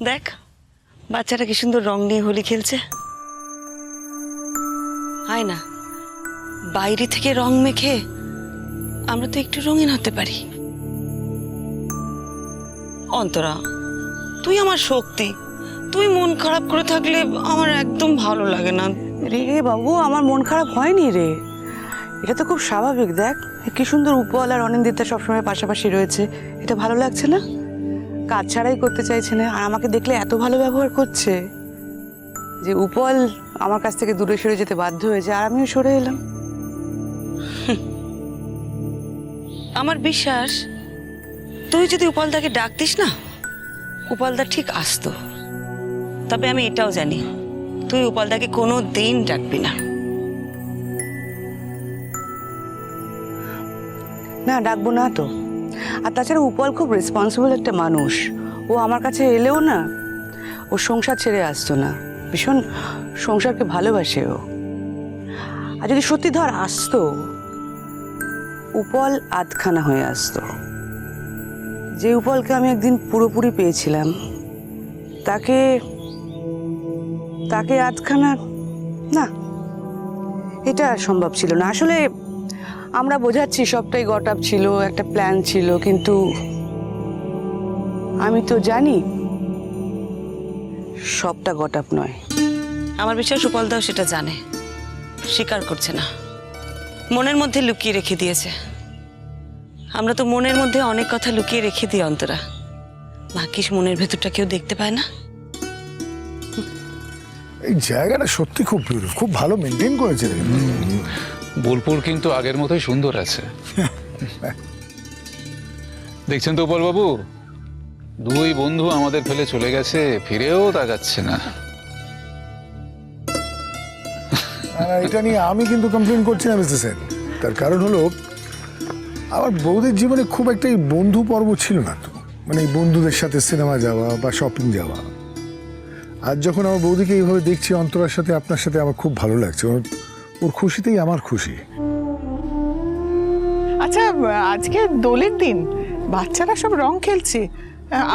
দেখ বাচ্চাটা কি সুন্দর রং নিয়ে হোলি খেলছে। হয় না, বাইরে থেকে রং মেখে আমরা তো একটু রঙিন হতে পারি। অন্তরা, তুই আমার শক্তি, তুই মন খারাপ করে থাকলে আমার একদম ভালো লাগে না রে বাবু, আমার মন খারাপ হয়নি রে, এটা তো খুব স্বাভাবিক। দেখ কি সুন্দর উপল আর অনিন্দিতা সবসময় পাশাপাশি রয়েছে, এটা ভালো লাগছে না? কাজ ছাড়াই করতে চাইছে না, আর আমাকে দেখলে এত ভালো ব্যবহার করছে যে উপল আমার কাছ থেকে দূরে সরে যেতে বাধ্য হয়েছে, আর আমিও সরে এলাম। আমার বিশ্বাস তুই যদি উপলদাকে ডাকতিস না, উপলদা ঠিক আসতো। তবে আমি এটাও জানি তুই উপলদাকে কোনো দিন ডাকবি না। না, ডাকবো না তো। আর তাছাড়া উপল খুব রেসপন্সিবল একটা মানুষ, ও আমার কাছে এলেও না ও সংসার ছেড়ে আসতো না, ভীষণ সংসারকে ভালোবাসে ও। আর যদি সত্যি ধর আসতো, উপল আধখানা হয়ে আসতো। যে উপলকে আমি একদিন পুরোপুরি পেয়েছিলাম, তাকে তাকে আধখানা না, এটা সম্ভব ছিল না। আসলে আমরা বোঝাচ্ছি সবটাই গট আপ ছিল, একটা প্ল্যান ছিল, কিন্তু আমি তো জানি সবটা গট আপ নয়। আমার বিশ্বাস উপলদাও সেটা জানে, স্বীকার করছে না, মনের মধ্যে লুকিয়ে রেখে দিয়েছে। আমরা তো মনের মধ্যে অনেক কথা লুকিয়ে রেখে দিই অন্তরা, ভাগ্যিস মনের ভেতরটা কেউ দেখতে পায় না। এই জায়গাটা সত্যি খুব বিউটিফুল, খুব ভালো মেনটেন করেছে রে। বোলপুর কিন্তু আগের মতোই সুন্দর আছে। দেখছেন তো উপল বাবু, দুই বন্ধু আমাদের ফেলে চলে গেছে, ফিরেও তাকাচ্ছে না। এটা নিয়ে আমি কিন্তু কমপ্লেন করছি না মিস্টার সেন। তার কারণ হলো আমার বৌদির জীবনে খুব একটা এই বন্ধু পর্ব ছিল না তো, মানে এই বন্ধুদের সাথে সিনেমা যাওয়া বা শপিং যাওয়া। আজ যখন আমার বৌদিকে এইভাবে দেখছি অন্তরার সাথে, আপনার সাথে, আমার খুব ভালো লাগছে। ওর খুশিতেই আমার খুশি। আচ্ছা, আজকে দোলের দিন, বাচ্চারা সব রং খেলছে,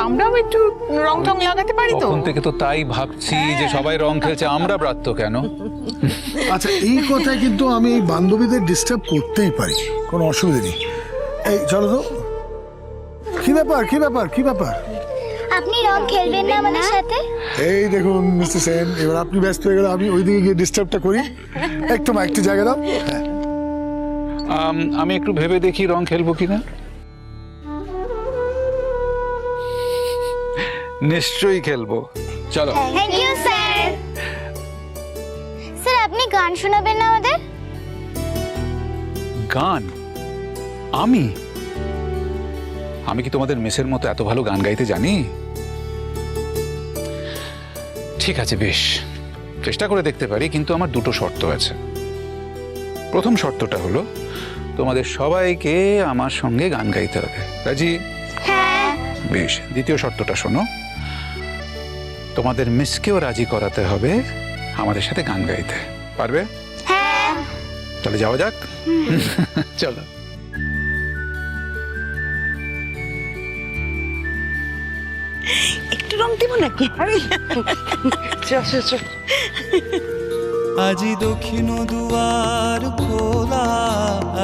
আমরাও একটু রং টং লাগাতে পারি তো? তখন থেকে তো তাই ভাবছি যে সবাই রং খেলছে, আমরা ব্রাত্য কেন? আচ্ছা, এই কথায় কিন্তু আমি এই বান্ধবীদের ডিস্টার্ব করতেই পারি, কোনো অসুবিধা নেই। এই চলো তো। কি ব্যাপার, কি ব্যাপার, কি ব্যাপার? আপনি রং খেলবেন না আমাদের সাথে? এই দেখুন মিস্টার সেন, এবার আপনি ব্যস্ত হয়ে গেলে আমি ওইদিকে গিয়ে ডিস্টার্বটা করি। একটু জায়গা দাও। আমি একটু ভেবে দেখি রং খেলবো কিনা। নিশ্চয়ই খেলবো, চলো। Thank you sir. স্যার, আপনি গান শোনাবেন না আমাদের? গান? আমি কি তোমাদের মেসের মতো এত ভালো গান গাইতে জানি? ঠিক আছে, বেশ, চেষ্টা করে দেখতে পারি, কিন্তু আমার দুটো শর্ত আছে। প্রথম শর্তটা হলো তোমাদের সবাইকে আমার সঙ্গে গান গাইতে হবে। রাজি? হ্যাঁ। বেশ, দ্বিতীয় শর্তটা শোনো, তোমাদের মিসকেও রাজি করাতে হবে আমাদের সাথে গান গাইতে। পারবে? হ্যাঁ। তাহলে যাওয়া যাক। চলো। একটু রং দিব নাকি? আজি দক্ষিণ দুয়ার খোলা,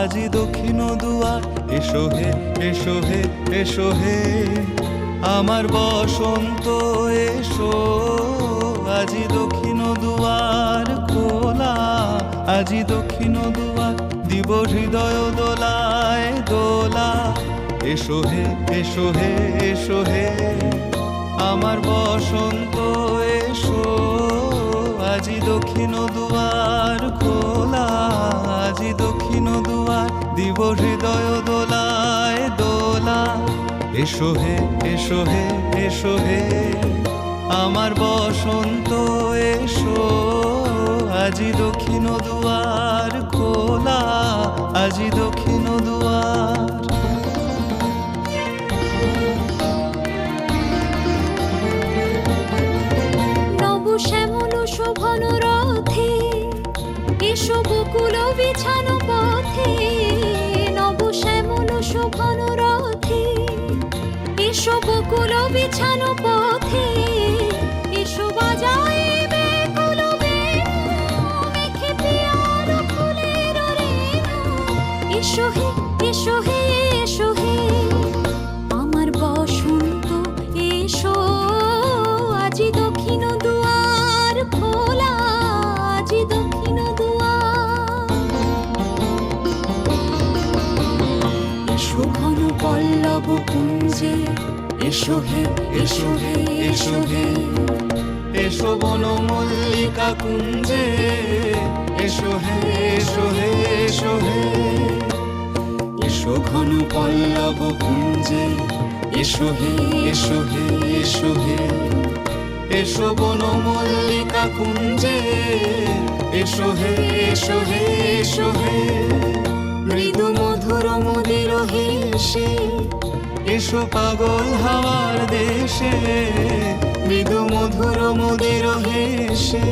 আজি দক্ষিণ দুয়ার, এসো হে, এসো হে, এসো হে আমার বসন্ত এসো। আজি দক্ষিণ দুয়ার খোলা, আজি দক্ষিণ দুয়ার, দিব হৃদয় দোলায় দোলা। এসো হে, এসো হে, এসো হে আমার বসন্ত এসো। আজি দক্ষিণ দুয়ার খোলা, আজি দক্ষিণ দুয়ার, দিব হৃদয় দোলায় দোলা। এসো হে, এসো হে, এসো হে আমার বসন্ত এসো। আজি দক্ষিণ দুয়ার খোলা, আজি দক্ষিণ দুয়ার। শ্যামল শোভন রথে, এসো বকুল বিছানো পথে। নব শ্যামল শোভন রথে, এসো বকুল বিছানো পথে। এসো হে এসো হে এসো হে এসো বনমল্লিকা কুঞ্জে এসো হে এসো হে এসো হে এসো ঘন পল্লব কুঞ্জে এসো হে এসো হে এসো হে এসো বনমল্লিকা কুঞ্জে এসো হে এসো হে এসো হে মৃদু মধুর মদির হেসে এসো পাগল হাওয়ার দেশে মৃদু মধুর মদির হেসে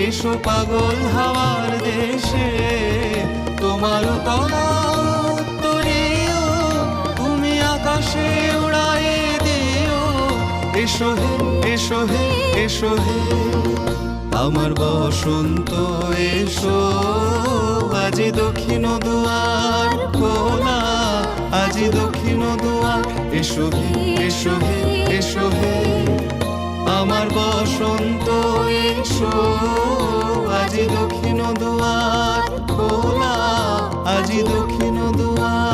এসো পাগল হাওয়ার দেশে তোমার তলা উত্তরীয় তুমি আকাশে উড়ায়ে দিও এসো হে এসো হে এসো হে আমার বসন্ত এসো আজি দক্ষিণ দুয়ার খোলা আজি দক্ষিণ দুয়ার এসো হে এসো হে এসো হে আমার বসন্ত এসো আজি দক্ষিণ দুয়ার খোলা আজি দক্ষিণ দুয়ার।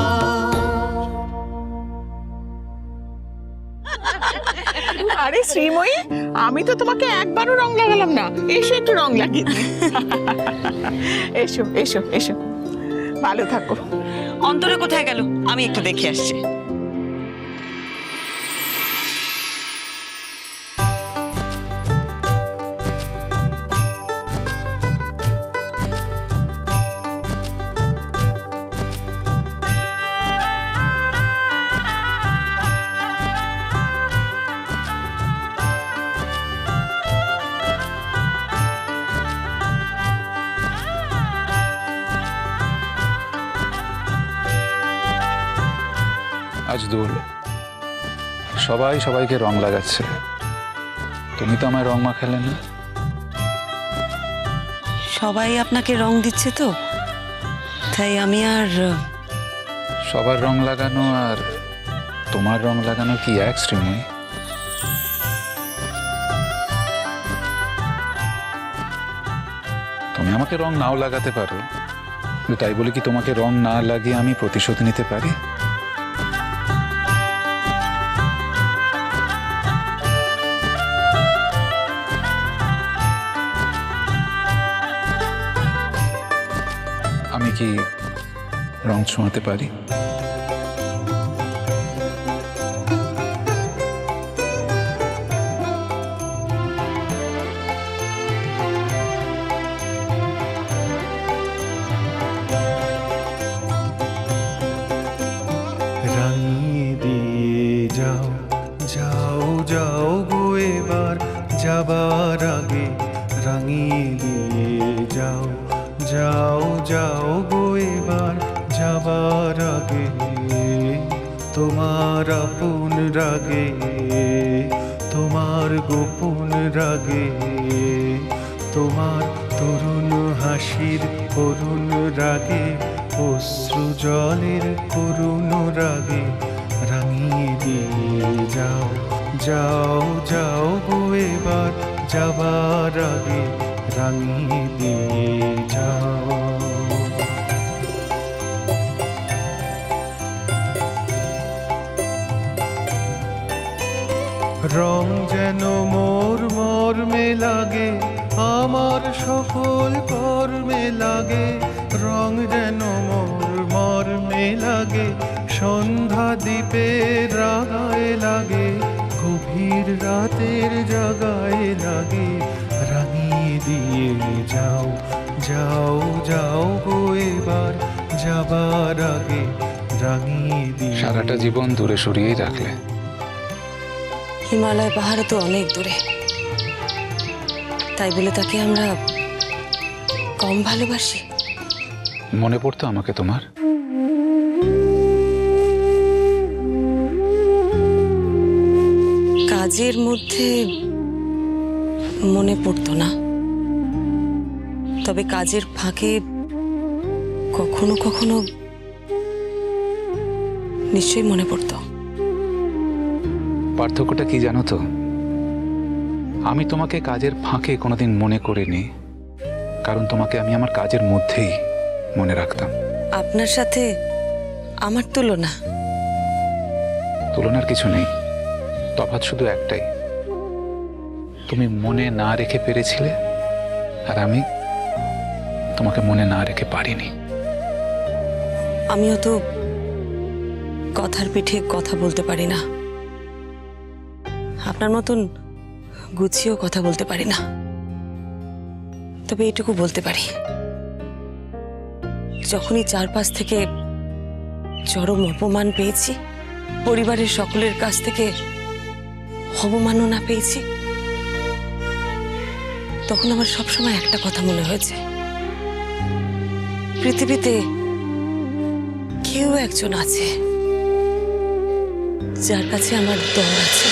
আরে শ্রীময়ী, আমি তো তোমাকে একবারও রং লাগালাম না, এসে একটু রং লাগিয়ে দিই। এসো এসো এসো, ভালো থাকো। অন্তরে কোথায় গেল আমি একটু দেখে আসছি। আজ দোল, সবাই সবাইকে রং লাগাচ্ছে, তুমি তো আমায় রং মাখালে না। সবাই আপনাকে রং দিচ্ছে তো, তাই আমি আর সবার রং লাগানো আর তোমার রং লাগানো কি এক শ্রীময়ী? তুমি আমাকে রং নাও লাগাতে পারো, কিন্তু তাই বলে কি তোমাকে রং না লাগিয়ে আমি প্রতিশোধ নিতে পারি? আমি কি রং ছোঁয়াতে পারি? রাঙিয়ে দিয়ে যাও যাও যাও গো এবার যাবার আগে রাঙিয়ে দিয়ে যাও যাও যাও গো এবার যাবার আগে তোমার আপন রাগে তোমার গোপন রাগে তোমার তরুণ হাসির করুণ রাগে অশ্রু জলের করুণ রাগে রাঙিয়ে দিয়ে যাও যাও যাও গো এবার যাবার আগে রাঙিয়ে দিয়ে যাও। রং যেন মোর মর্মে লাগে আমার সকল কর্মে লাগে রং যেন মোর মর্মে লাগে সন্ধ্যা দ্বীপের রাগায় লাগে গভীর রাতের জাগায় লাগে রাঙিয়ে দিয়ে যাও যাও যাও গো এবার যাবার আগে রাঙিয়ে দিয়ে। সারাটা জীবন দূরে সরিয়েই রাখলে। হিমালয় পাহাড় তো অনেক দূরে, তাই বলে তাকে আমরা কম ভালোবাসি? মনে পড়তো আমাকে তোমার? কাজের মধ্যে মনে পড়তো না, তবে কাজের ফাঁকে কখনো কখনো নিশ্চয়ই মনে পড়তো। পার্থক্যটা কি জানো তো? আমি তোমাকে কাজের ফাঁকে কোনোদিন মনে করিনি, কারণ তোমাকে আমি আমার কাজের মধ্যেই মনে রাখতাম। আপনার সাথে আমার তুলনা? তুলনার কিছু নেই, তফাৎ শুধু একটাই, তুমি মনে না রেখে পেরেছিলে আর আমি তোমাকে মনে না রেখে পারিনি। আমিও তো কথার পিঠে কথা বলতে পারি না, আপনার মতন গুছিয়েও কথা বলতে পারি না। তবে এইটুকু বলতে পারি, যখনই চারপাশ থেকে চরম অপমান পেয়েছি, পরিবারের সকলের কাছ থেকে অবমাননা পেয়েছি, তখন আমার সবসময় একটা কথা মনে হয়েছে, পৃথিবীতে কেউ একজন আছে যার কাছে আমার দর আছে।